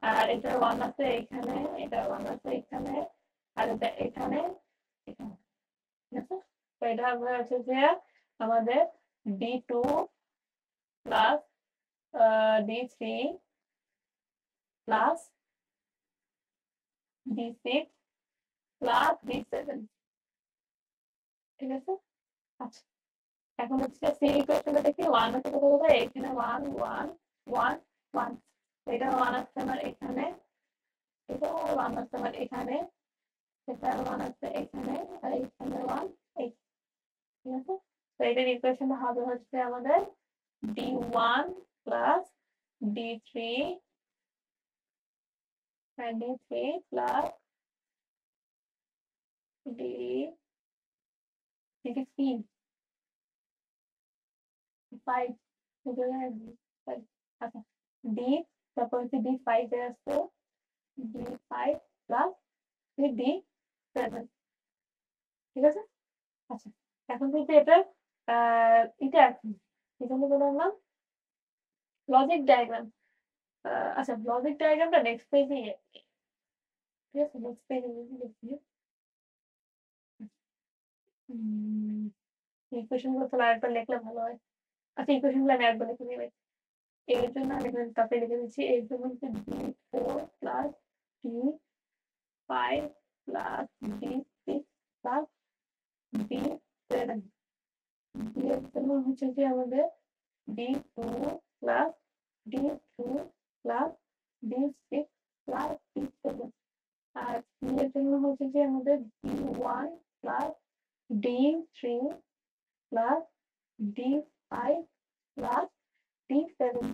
আর এটা ওয়ান আছে এখানে এটা ওয়ান আছে এখানে আর এটা এখানে এখানে ঠিক আছে তো এটা আমরা হচ্ছে যে আমাদের D two plus D three plus D six plus D seven ঠিক আছে আচ্ছা এখন হচ্ছে সি ইকুয়েশনটা দেখি ওয়ান আছে কোথায় কোথায় এখানে ওয়ান ওয়ান ওয়ান ওয়ান এটা ওয়ান আছে আমার এখানে এটা ওয়ান আছে আমার এখানে এটা ওয়ান আছে এখানে আর এখানে ওয়ান এই ঠিক আছে তো এটার ইকুয়েশনটা হবে হচ্ছে আমাদের D one plus D three D three plus D sixteen five আচ্ছা ডি তারপর হচ্ছে ডি ফাইভ এর আছে D five plus D seven ঠিক আছে আচ্ছা এখন কিন্তু এটা এটা আছে এখানে বললাম লজিক ডায়াগ্রাম আচ্ছা লজিক ডায়াগ্রামটা নেক্সট পেজে ঠিক আছে নেক্সট পেজে দেখি ইকুয়েশন গুলো তাহলে আরেকবার লিখলে ভালো হয় আচ্ছা ইকুয়েশন গুলো আমি একবার লিখে নিই এর জন্য আমি এখানে তাতে লিখে দিচ্ছি এর জন্য হচ্ছে D four plus D five plus D six plus D seven D এর জন্য হচ্ছে যে আমাদের D two plus D two plus D six plus D seven আর সি এর জন্য হচ্ছে যে আমাদের D one plus D three plus D five plus D seven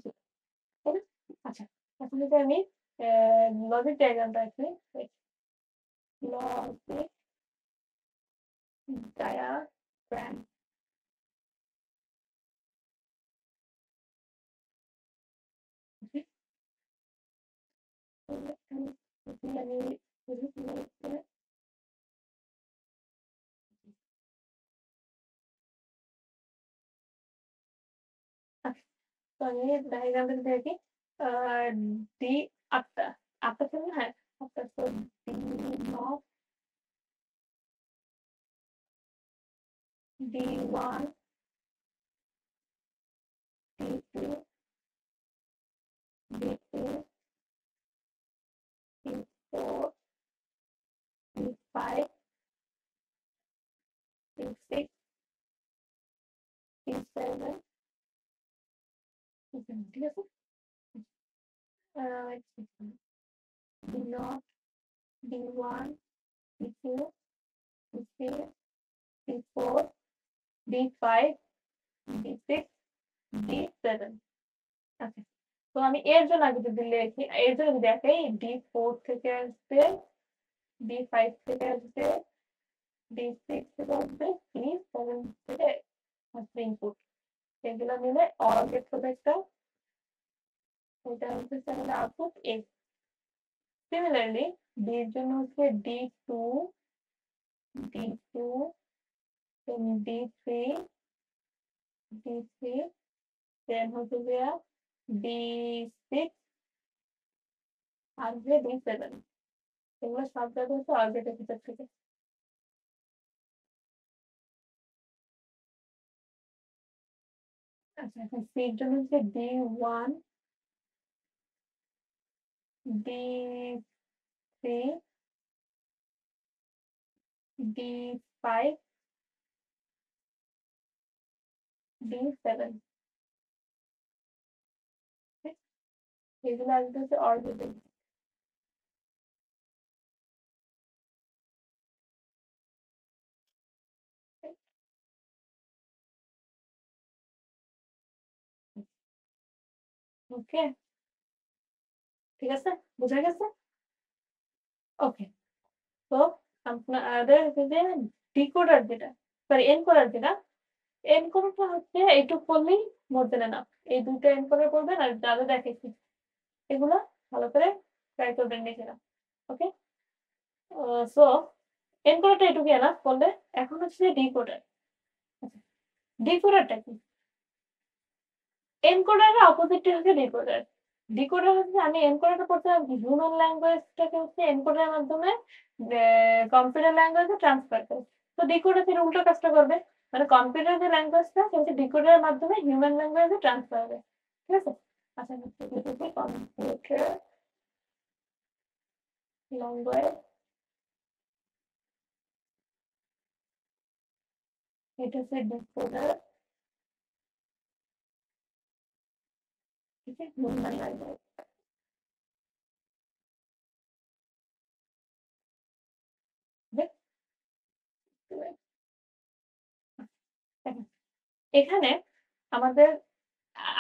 তাই না আচ্ছা এখন যদি আমি লজিক ডায়াগ্রামটা আঁকি লজিক ডায়াগ্রাম আমি তো আমি ডায়াগ্রামটা যদি আঁকি ডি আটটা আটটা ছিল না হ্যাঁ আটটা তো D naught D one D two D three D four D five D six D seven ঠিক আছে D0, D1, D2, D3, D4, D5, D6, D7. আচ্ছা, তো আমি এর জন্য আগে যদি লিখি, এর জন্য যদি দেখাই, D4 থেকে আসবে, D5 থেকে আসবে, D6 থেকে আসবে, D7 থেকে আসবে ইনপুট। এগুলো মিলে অর গেট হবে একটা, এটা হচ্ছে আমাদের আউটপুট এ। সিমিলারলি ডি এর জন্য হচ্ছে D2, D2, then D3, D3, then হচ্ছে গিয়া D6 আর যে D7, এগুলো সব যাবে হচ্ছে অর গেটের ভিতর থেকে। আচ্ছা, এখন সি এর জন্য হচ্ছে D1, D3, D5, D7, এগুলো আসবে হচ্ছে অর গেটের। ওকে, ঠিক আছে, বুঝা গেছে? ওকে, তো আপনাদের যে ডিকোডার যেটা, সরি এনকোডার যেটা, এনকোডারটা হচ্ছে এইটুক করলেই মোর দেন এনাফ। এই দুইটা এনকোডার করবেন আর যাদের দেখেছি এগুলো ভালো করে ট্রাই করবেন নিজেরা। ওকে, সো এনকোডারটা এটুকু এনাফ করলে এখন হচ্ছে ডিকোডার। ডিকোডারটা কি? এনকোডারের অপোজিটটা হচ্ছে ডিকোডার। ডিকোডার হচ্ছে, আমি এনকোডারটা করছিলাম হিউম্যান ল্যাঙ্গুয়েজটাকে হচ্ছে এনকোডারের মাধ্যমে কম্পিউটার ল্যাঙ্গুয়েজে ট্রান্সফার করে। তো ডিকোডার সেটা উল্টো কাজটা করবে, মানে কম্পিউটার যে ল্যাঙ্গুয়েজটা সেটা ডিকোডারের মাধ্যমে হিউম্যান ল্যাঙ্গুয়েজে ট্রান্সফার হবে। ঠিক আছে? আচ্ছা, কম্পিউটার ল্যাঙ্গুয়েজ, এটা হচ্ছে ডিকোডার। ঠিক আছে, হিউম্যান ল্যাঙ্গুয়েজ। এখানে আমাদের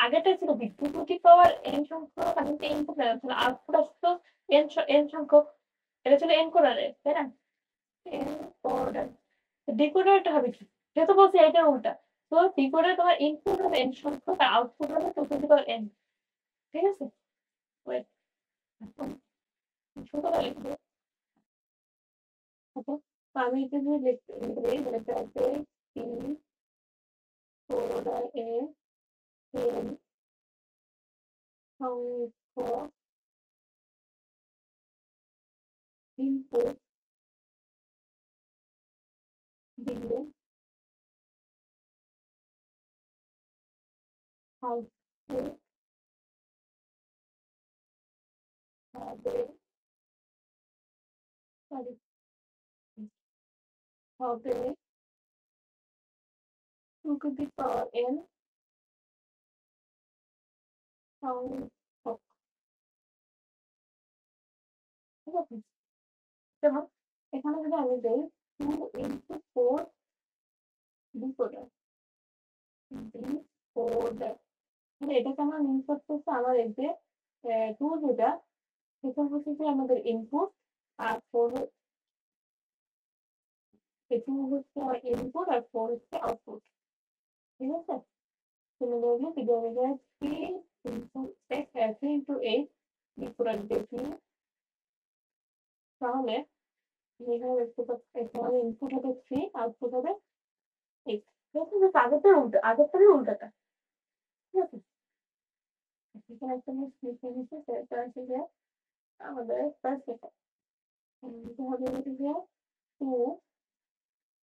আগেটা ছিল কি 2 টু দি পাওয়ার n সংখ্যক, আমি তো ইনপুট ছিল আউটপুট আসতো n সংখ্যক। এটা ছিল এনকোডারে, তাই না? এনকোডার। ডিকোডারটা হবে কি? যেহেতু বলছি এটা উল্টা। তো ডিকোডার তোমার ইনপুট হবে n সংখ্যক আর আউটপুট হবে 2 টু দি পাওয়ার n। ঠিক আছে? ওয়েট, সুন্দর করে লিখবো। ওকে, তো আমি যদি লিখতে আছে কি কোডার এ n সংখ্যক ইনপুট দিলে আউটপুট হবে, সরি, হবে 2 টু দি পাওয়ার n সংখ্যক। ঠিক আছে? যেমন এখানে যদি আমি দেই 2 into 4 ডিকোডার, ডিকোডার, মানে এটাকে আমরা মিন করতেছে আমার এই যে 2 যেটা, সেটা হচ্ছে যে আমাদের ইনপুট, আর 4 এই 2 হচ্ছে আমার ইনপুট আর 4 হচ্ছে আউটপুট। ঠিক আছে? Similarly, together 3 into 3 into 8 decoder দেখি, তাহলে এখানে দেখতে পাচ্ছি এখানে ইনপুট হবে 3, আউটপুট হবে 8। দেখুন যে আগেরটার উল্টো, আগেরটারই উল্টাটা। ঠিক আছে? এখানে একটা জিনিস লিখে নিচ্ছি, সেটা হচ্ছে যে আমাদের ফার্স্ট এটা লিখতে হবে হচ্ছে যে 2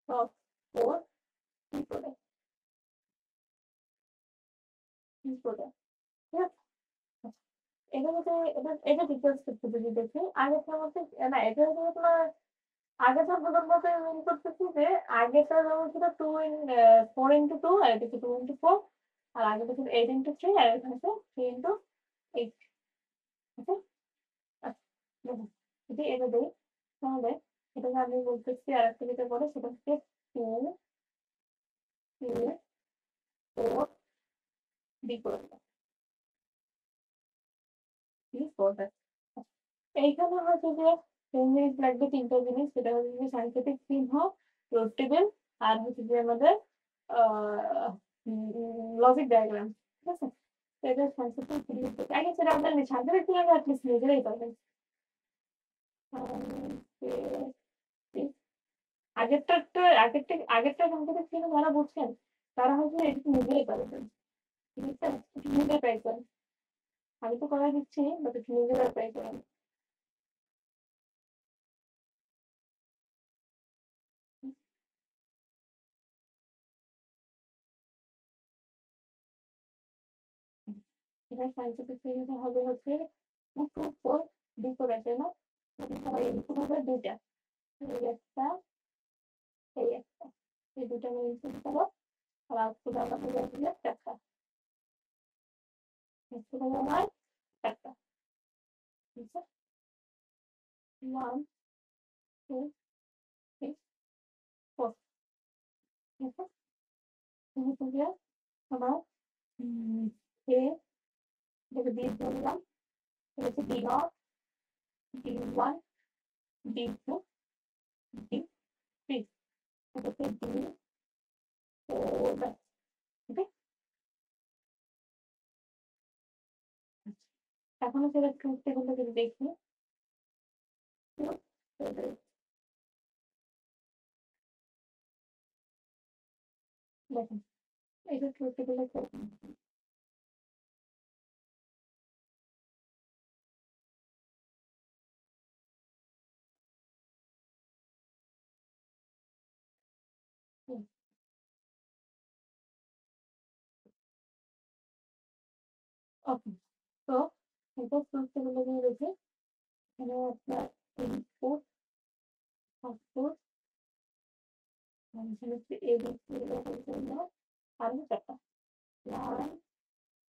প্লাস 4 ডিকোডার, ডিকোডার। ঠিক আছে? এটা হচ্ছে এটা ডিটেলস একটু যদি দেখি, আগেরটার মধ্যে না, এটা হচ্ছে তোমার আগেরটার মতো মিন করতেছি যে আগেরটা যেমন ছিল 2 ইন 4 into 2 আর এটা হচ্ছে 2 into 4, আর আগেরটা ছিল 8 into 3 আর এটা হচ্ছে 3 into 8। ওকে? আচ্ছা, দেখুন যদি এটা দিই তাহলে এটাকে আমি বলতেছি আর একটা যেটা বলে সেটা হচ্ছে 2 3 4 ডি করে দিলাম। এইখানে হচ্ছে যে জিনিস লাগবে ৩ টা জিনিস, সেটা হচ্ছে যে সাংকেতিক চিহ্ন, ট্রুথ টেবিল আর হচ্ছে যে আমাদের লজিক ডায়াগ্রাম। ঠিক আছে? তো এটা সাংকেতিক চিহ্ন আগে সেটা আপনার সাংকেতিক চিহ্ন অ্যাটলিস্ট নিজেরাই পাবেন। আগেরটা সাংকেতিক চিহ্ন যারা বুঝছেন তারা হয়তো এটা নিজেরাই পারবেন। ঠিক আছে? একটু নিজে ট্রাই করেন। আমি তো করাই দিচ্ছি বাট একটু নিজেরা ট্রাই করেন। এবার সায়েন্টিফিক চিহ্নটা হবে হচ্ছে 2 2 4 দুটো আছে না? সবাই ইনপুট হবে ২টা। এই একটা, এই একটা। এই ২টা আমি ইনপুট করব। আর আউটপুট আমার হয়ে যাবে ৪টা। ইনপুট হবে আমার ৪টা। ঠিক আছে? 1 2 3 4। ঠিক আছে? তুমি থেকে আমার এ এটাকে বি ধরলাম। এটা হচ্ছে B naught, B one, B two, B three. এটা হচ্ছে বি ফোর। ওকে? এখন হচ্ছে এবার ট্রুথ টেবিলটা যদি দেখি, দেখেন এটা ট্রুথ টেবিলটা ওকে। তো এটা ট্রুথ টেবিলটা দিয়ে দেখি এখানে আপনার ইনপুট, আউটপুট, এখানে হচ্ছে এবিসি এর জন্য আরো ৪টা। 1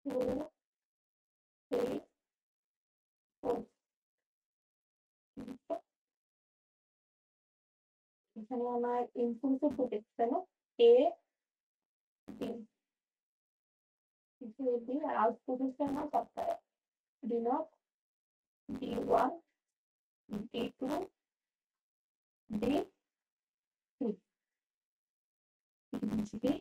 2 3 4। এখানে আমার ইনপুট হচ্ছে কেন এ বি, এ বি আর আউটপুট হচ্ছে আমার ৪টা। D naught, D one, D two, D three. D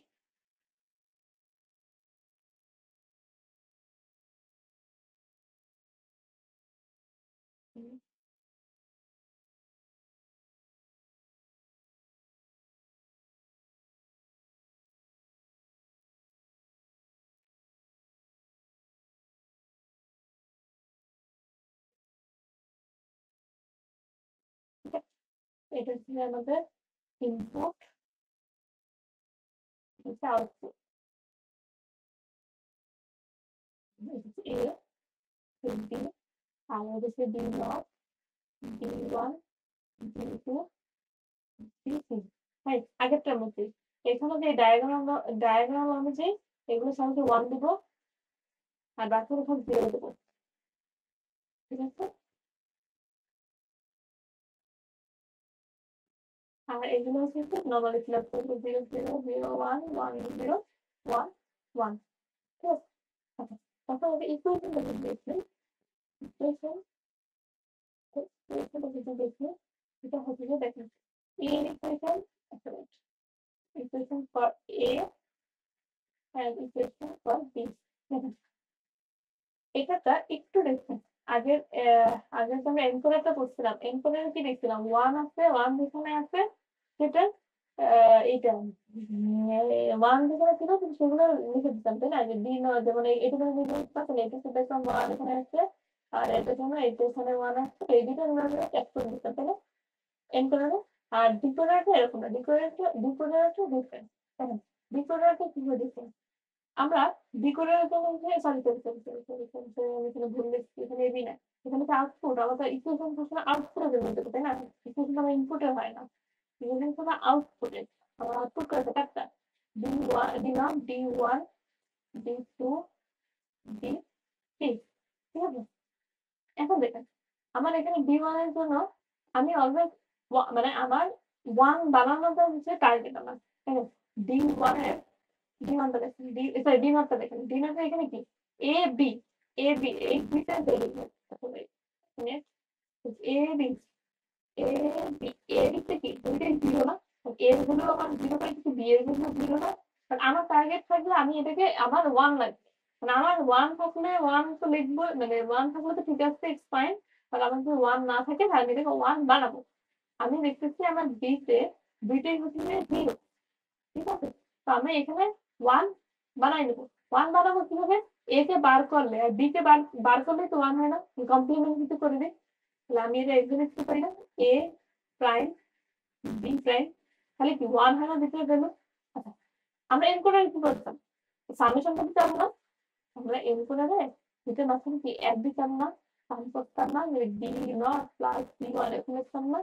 এটা হচ্ছে আমাদের ইনপুট, এটা আউটপুট। এটা হচ্ছে এ, বি আর হচ্ছে D naught, D one, D two, D three. হ্যাঁ, আগেরটার মতোই। এখানে যে ডায়াগ্রাম অনুযায়ী এগুলো সবকে 1 দিব আর বাকিগুলো সব 0 দেবো। ঠিক আছে? আর এগুলো হচ্ছে নরমালি ফিল আপ করবো 0 0 0 1 1 0 1 1। ঠিক আছে? আচ্ছা, তারপর আমরা ইকুয়েশনটা যদি দেখি, ইকুয়েশন ইকুয়েশনটা যদি দেখি, এটা হচ্ছে যে দেখেন in equation, একটা minute, equation for A and equation for B। দেখেন এটাটা একটু ডিফারেন্ট। আগের যে আমরা এনকোডারটা করছিলাম, এনকোডারে কি দেখছিলাম 1 আছে, 1 যেখানে আছে সেটা এইটা 1 যেখানে ছিল কিন্তু সেগুলো লিখে দিতাম, তাই না? যে ডি নয় যেমন এটা কোনো লিখে পাচ্ছেন, এটা হচ্ছে দেখলাম 1 এখানে আছে আর এটা জন্য এটা এখানে 1 আছে, এই দুটো আমরা ট্যাগ করে দিতাম, তাই না? এনকোডারে। আর ডিকোডারটা এরকম না, ডিকোডারটা ডিফারেন্ট। দেখেন ডিকোডারটা কিভাবে ডিফারেন্ট, আমরা ডিকোডারের জন্য sorry sorry sorry sorry sorry sorry sorry আমি এখানে ভুল লিখছি, এখানে এবি না, এখানে হচ্ছে আউটপুট। আমরা তো ইকুয়েশন সবসময় আউটপুটের জন্য দেবো, তাই না? ইকুয়েশন আমার ইনপুটের হয় না, ইকুয়েশন সবসময় আউটপুটের। আমার আউটপুট করেছে চারটা, ডি ওয়ান দিলাম, D one, D two, D three. ঠিক আছে? এখন দেখেন আমার এখানে B1 এর জন্য আমি অলওয়েজ মানে আমার 1 বানানোটা হচ্ছে টার্গেট আমার। ঠিক আছে? D1 এর D1 টা দেখেন, সরি D0 টা দেখেন। D0 এর এখানে কি? A, B, A, B এই ২ টা ভেরিয়েবল আসলে মানে A, B, A, B, A, B তে কি? ২ টাই 0 না? A এর ভ্যালু আমার 0 পাইতেছি, B এর ভ্যালু 0 না? বাট আমার টার্গেট থাকলে আমি এটাকে আমার 1 লাগবে। মানে আমার 1 থাকলে 1 তো লিখবো মানে 1 থাকলে তো ঠিক আছে, ইটস ফাইন। বাট আমার যদি 1 না থাকে তাহলে আমি এটাকে 1 বানাবো। আমি দেখতেছি আমার B তে ২ টাই হচ্ছে 0। ঠিক আছে? তো আমি এখানে 1 বানাই নেব। 1 বানাবো কিভাবে? A কে বার করলে আর B কে বার করলেই তো 1 হয় না? কমপ্লিমেন্ট যদি করে দিই। তাহলে আমি এটা এখানে লিখতে পারি না? A প্রাইম B প্রাইম তাহলে কি 1 হয় না দ্বিতীয় ভ্যালু? আচ্ছা আমরা এনকোডারে কি করতাম? সামেশন করতাম না? আমরা এনকোডারে দুটোর মাঝখানে কি এক দিতাম না? সাম করতাম না? D0 প্লাস D1 এরকম লিখতাম না?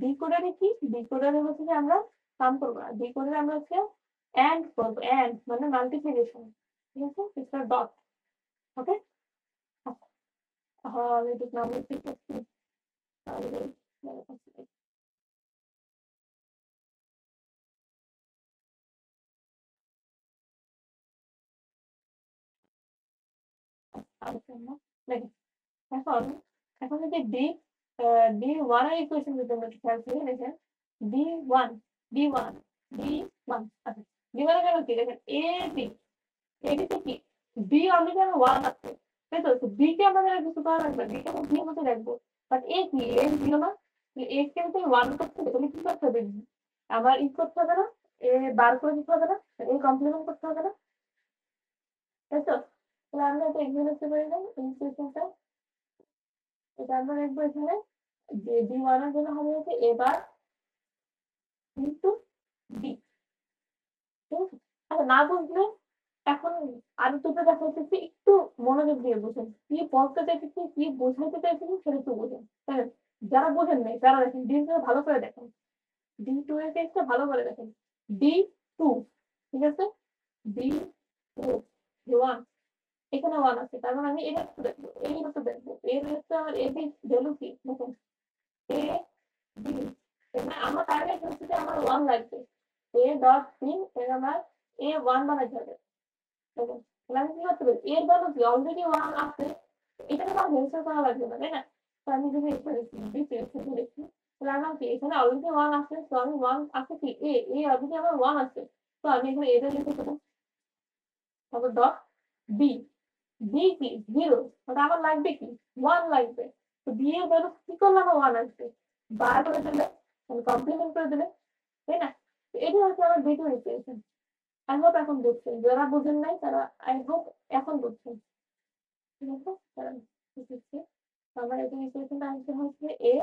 ডিকোডারে কি? ডিকোডারে হচ্ছে যে আমরা সাম করবো না। ডিকোডারে আমরা হচ্ছে এন্ড করবো। এন্ড মানে মাল্টিপ্লিকেশন। ঠিক আছে? It's a dot. ওকে? হ্যাঁ, আমি ঠিক নাম লিখতে পারছি। তাহলে দেখেন এখন এখন যদি D1 এর ইকুয়েশন যদি আমরা খেয়াল করি দেখেন D1 D1 D1 আচ্ছা D1 এর জন্য কি দেখেন AB AB তে কি B অলরেডি আমার 1 আছে তাই তো B কে আমাদের আর কিছু করা লাগবে না B কে আমরা B এর মধ্যে রাখবো বাট A কি A 0 না A কে যদি 1 করতে হবে তাহলে কি করতে হবে আমার ই করতে হবে না A বার করে দিতে হবে না A কমপ্লিমেন্ট করতে হবে না তাই তো তাহলে আমরা এটা এগিয়ে লিখতে পারি না ইকুয়েশনটা এটা আমরা লিখবো এখানে যে D1 এর জন্য হবে হচ্ছে A বার ইন্টু B। ঠিক আছে? আচ্ছা না বুঝলে এখন আরো দুটো দেখাইতেছি একটু মনোযোগ দিয়ে বুঝেন কি বলতে চাইতেছি কি বোঝাইতে চাইতেছি সেটা একটু বুঝেন হ্যাঁ যারা বোঝেন নাই তারা দেখেন D ভালো করে দেখেন D2 এর কেসটা ভালো করে দেখেন D2 ঠিক আছে D2 D1 এখানে 1 আছে তার মানে আমি এটা একটু দেখবো এইটা তো দেখবো এর হচ্ছে আমার এ বি ভ্যালু কি দেখেন এ বি এখানে আমার টার্গেট হচ্ছে যে আমার 1 লাগবে এ ডট বি এর আমার A1 বানাইতে হবে দেখেন তাহলে আমি কি করতে পারি এর ভ্যালু কি অলরেডি 1 আছে এটা তো আমার হেলসেল করা লাগবে না তাই না তো আমি যদি এখানে দিতে লিখি তাহলে আমার কি এখানে অলরেডি 1 আছে তো আমি 1 আছে কি এ অলরেডি আমার 1 আছে তো আমি এখানে এটা লিখে দেবো তারপর ডট বি বি কি 0 মানে আমার লাগবে কি 1 লাগবে তো বি এর ভ্যালু কি করলে আমার 1 আসবে বার করে দিলে মানে কমপ্লিমেন্ট করে দিলে তাই না এটা হচ্ছে আমার দ্বিতীয় ইকুয়েশন আই হোপ এখন বুঝছেন যারা বুঝেন নাই তারা আই হোপ এখন বুঝছেন ঠিক আছে কারণ বুঝছি আমার এটা ইকুয়েশন আনসার হচ্ছে এ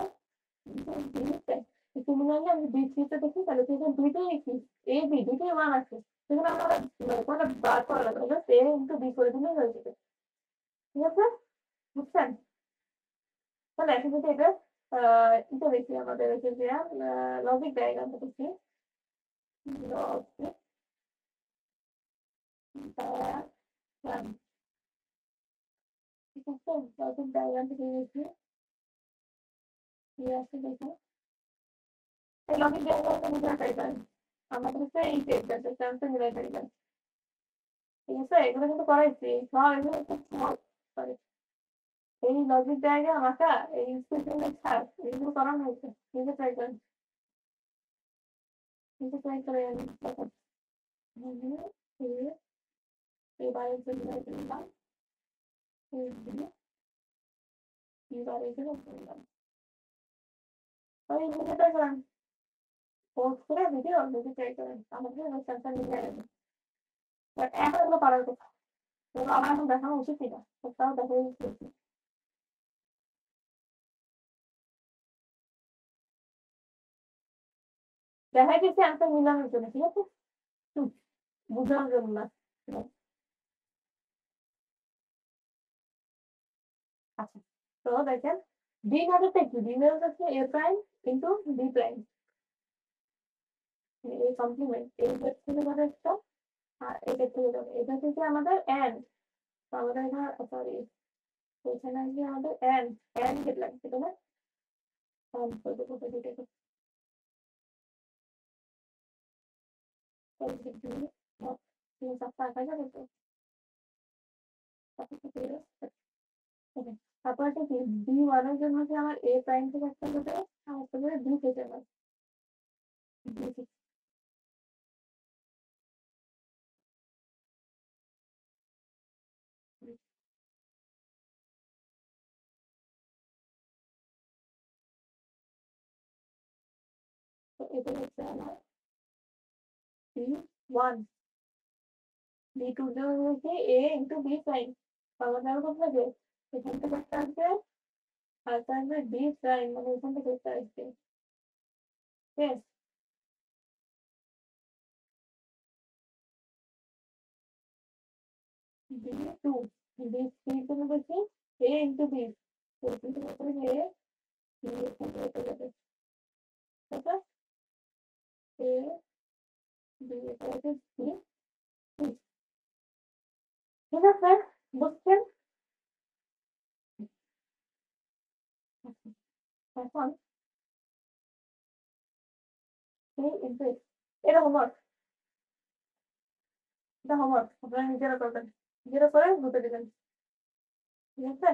সিমিলারলি আমি বি থ্রিতে দেখি তাহলে সেখানে দুইটাই কি এ বি দুইটাই 1 আছে সেখানে আমরা কোনটা বার করা লাগবে জাস্ট এ ইন্টু বি করে দিলেই হয়ে যাবে ঠিক আছে বুঝছেন তাহলে এখন যদি এটা এটা দেখি আমাদের হচ্ছে যে লজিক ডায়াগ্রামটা দেখি লজিক ডায়াগ্রাম ঠিক আছে লজিক ডায়াগ্রামটা দেখি কি আছে দেখো এই লজিক ডায়াগ্রামটা বুঝতে পারবেন আমাদের হচ্ছে এই টেক্সটটা চান্সে মিলাই পারবেন ঠিক আছে এগুলো কিন্তু করাইছি সব এগুলো খুব সহজ সরি এই লজিক ডায়াগ্রাম আঁকা এই স্টেটমেন্টের ছাড় এগুলো করানো হয়েছে নিজে ট্রাই করেন নিজে ট্রাই করে দেখেন এবারে জন্য দিলাম এবারে জন্য দিলাম ওই নিজে ট্রাই করেন পোস্ট করে ভিডিও নিজে ট্রাই করেন আমাদের চান্সটা মিলে যাবে বাট এখন এগুলো করার কথা এগুলো আমার এখন দেখানো উচিত না তাও দেখা উচিত দেখাই দিচ্ছি অ্যান্সার মিলানোর জন্য ঠিক আছে হুম, বোঝানোর জন্য না আচ্ছা তো দেখেন ডি ভাগেরটা কি ডি ভাগ হচ্ছে এ প্রাইম ইন্টু বি প্রাইম এই কমপ্লিমেন্ট এই থেকে যাবে একটা আর এটা থেকে যাবে এটা থেকে আমাদের এন্ড তো আমাদের এখানে সরি এখানে আসবে আমাদের এন, এন গেট লাগবে তোমার। এন করবে কোথায় দুইটাকে, তিন চারটা আঁকা যাবে তো। তারপর একটা বি ওয়ানের জন্য হচ্ছে আমার এ প্রাইম থেকে একটা হবে, আর একটা করে বি থেকে হবে। তো এটা হচ্ছে আমার বি ওয়ান, বি টু জন্য হচ্ছে এ ইন্টু বি প্রাইম। বাংলা দেওয়ার কথা যে এখান থেকে একটা আসবে, আর তারপরে বি প্রাইম মানে এখান থেকে একটা আসবে। ঠিক বি টু, বি থ্রি জন্য বলছি এ ইন্টু বি, তো কিন্তু এ বি এখান থেকে চলে যাবে, তারপর এ বি এটা হচ্ছে বি। ঠিক আছে, বুঝছেন? এখন এই ইনটু, এটা হোমওয়ার্ক, এটা হোমওয়ার্ক আপনারা নিজেরা করবেন, নিজেরা করে বুঝে দিবেন। ঠিক আছে,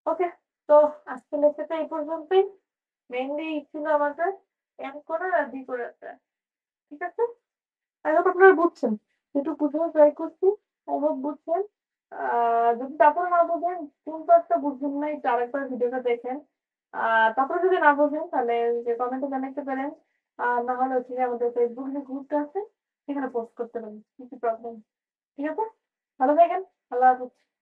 ওকে। তো আজকে লেকচারটা এই পর্যন্তই। মেইনলি ছিল আমাদের এম করার আর বি করার। ঠিক আছে, আই হোপ আপনারা বুঝছেন, একটু বুঝানোর ট্রাই করছি, আই হোপ বুঝছেন। যদি তারপরে না বোঝেন, কোন পার্টটা বুঝবেন না একটু আরেকবার ভিডিওটা দেখেন। তারপরে যদি না বোঝেন তাহলে যে কমেন্টে জানাতে পারেন, আর না হলে হচ্ছে গিয়ে আমাদের ফেসবুক যে গ্রুপটা আছে সেখানে পোস্ট করতে পারেন, কিছু প্রবলেম। ঠিক আছে, ভালো থাকেন, আল্লাহ হাফেজ।